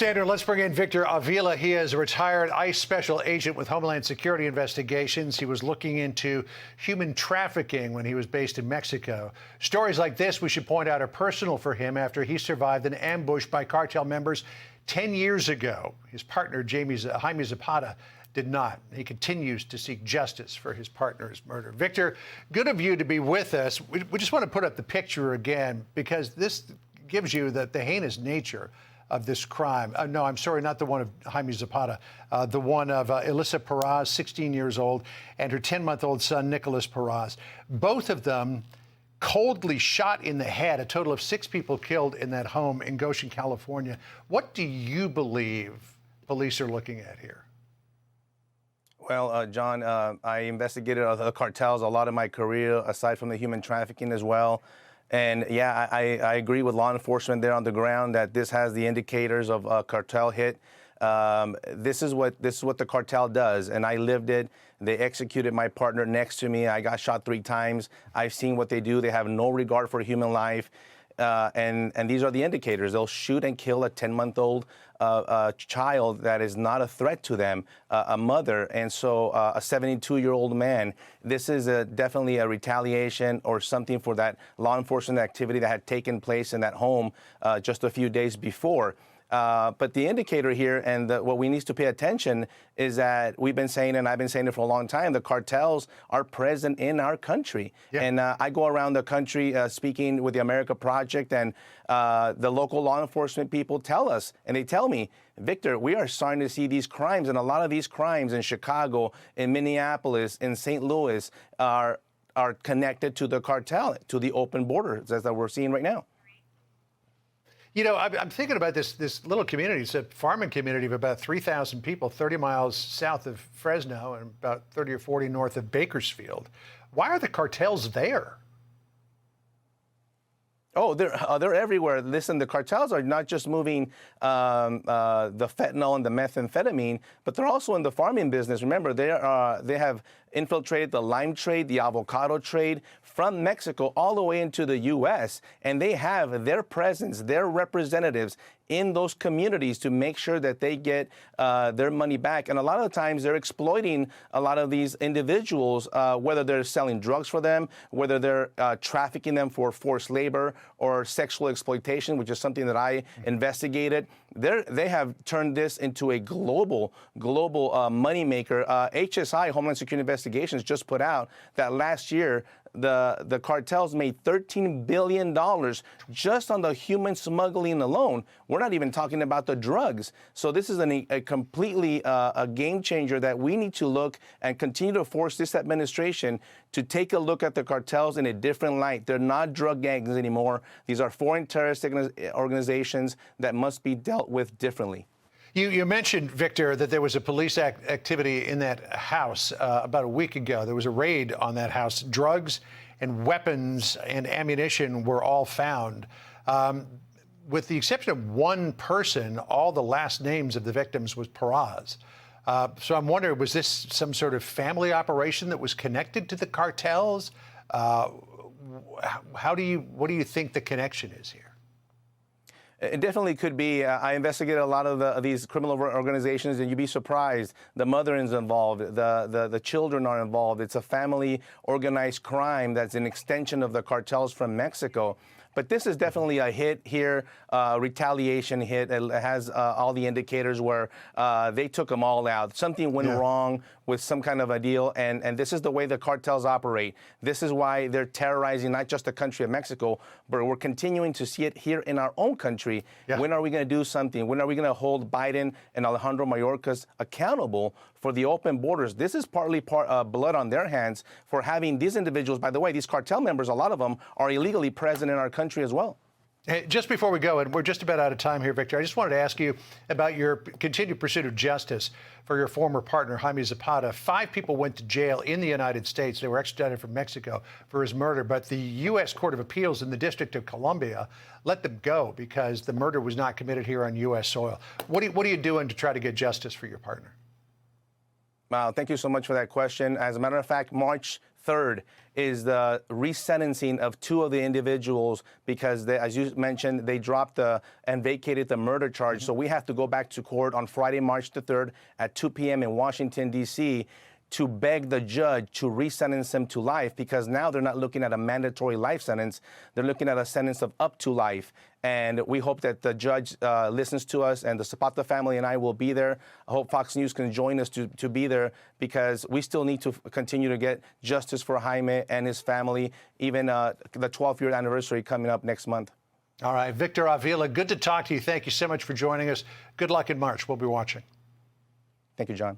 Bystander, let's bring in Victor Avila. He is a retired ICE special agent with Homeland Security investigations. He was looking into human trafficking when he was based in Mexico. Stories like this, we should point out, are personal for him after he survived an ambush by cartel members 10 years ago. His partner, Jaime Zapata, did not. He continues to seek justice for his partner's murder. Victor, good of you to be with us. We just want to put up the picture again because this gives you the heinous nature of this crime. No, I'm sorry, not the one of Jaime Zapata, the one of Elisa Perez, 16 years old, and her 10-month-old son, Nicholas Perez. Both of them coldly shot in the head, a total of 6 people killed in that home in Goshen, California. What do you believe police are looking at here? Well, John, I investigated the cartels a lot of my career, aside from the human trafficking as well. And yeah, I agree with law enforcement there on the ground that this has the indicators of a cartel hit. This is what the cartel does, and I lived it. They executed my partner next to me. I got shot 3 times. I've seen what they do. They have no regard for human life. And these are the indicators. They'll shoot and kill a 10-month-old child that is not a threat to them, a mother, and so a 72-year-old man. This is definitely a retaliation or something for that law enforcement activity that had taken place in that home just a few days before. But the indicator here and what we need to pay attention is that we've been saying, and I've been saying it for a long time, the cartels are present in our country. Yeah. And I go around the country speaking with the America Project, and the local law enforcement people tell us, and they tell me, Victor, we are starting to see these crimes, and a lot of these crimes in Chicago, in Minneapolis, in St. Louis are connected to the cartel, to the open borders that we're seeing right now. You know, I'm thinking about this little community. It's a farming community of about 3,000 people, 30 miles south of Fresno and about 30 or 40 north of Bakersfield. Why are the cartels there? Oh, they're everywhere. Listen, the cartels are not just moving the fentanyl and the methamphetamine, but they're also in the farming business. Remember, they have infiltrated the lime trade, the avocado trade from Mexico all the way into the U.S., and they have their presence, their representatives in those communities to make sure that they get their money back. And a lot of the times they're exploiting a lot of these individuals, whether they're selling drugs for them, whether they're trafficking them for forced labor or sexual exploitation, which is something that I investigated. They have turned this into a global moneymaker. HSI, Homeland Security Investigations, just put out that last year the cartels made $13 billion just on the human smuggling alone. We're not even talking about the drugs. So this is a completely a game changer that we need to look and continue to force this administration to take a look at the cartels in a different light. They're not drug gangs anymore. These are foreign terrorist organizations that must be dealt with differently. You mentioned, Victor, that there was a police activity in that house about a week ago. There was a raid on that house. Drugs and weapons and ammunition were all found. With the exception of one person, all the last names of the victims was Perez. So I'm wondering, was this some sort of family operation that was connected to the cartels? What do you think the connection is here? It definitely could be. I investigated a lot of these criminal organizations, and you'd be surprised. The mother is involved. The children are involved. It's a family organized crime that's an extension of the cartels from Mexico. But this is definitely a hit here, retaliation hit. It has all the indicators where they took them all out. Something went wrong with some kind of a deal, and this is the way the cartels operate. This is why they're terrorizing not just the country of Mexico, but we're continuing to see it here in our own country. Yeah. When are we going to do something? When are we going to hold Biden and Alejandro Mayorkas accountable for the open borders? This is partly blood on their hands for having these individuals. By the way, these cartel members, a lot of them are illegally present in our country as well. Hey, just before we go, and we're just about out of time here, Victor, I just wanted to ask you about your continued pursuit of justice for your former partner, Jaime Zapata. 5 people went to jail in the United States. They were extradited from Mexico for his murder, but the U.S. Court of Appeals in the District of Columbia let them go because the murder was not committed here on U.S. soil. What are you doing to try to get justice for your partner? Thank you so much for that question. As a matter of fact, March 3rd is the resentencing of two of the individuals because, as you mentioned, they dropped and vacated the murder charge. So we have to go back to court on Friday, March the 3rd at 2 p.m. in Washington, D.C., to beg the judge to resentence them to life, because now they're not looking at a mandatory life sentence. They're looking at a sentence of up to life. And we hope that the judge listens to us, and the Zapata family and I will be there. I hope Fox News can join us to be there, because we still need to continue to get justice for Jaime and his family, even the 12th-year anniversary coming up next month. All right, Victor Avila, good to talk to you. Thank you so much for joining us. Good luck in March. We'll be watching. Thank you, John.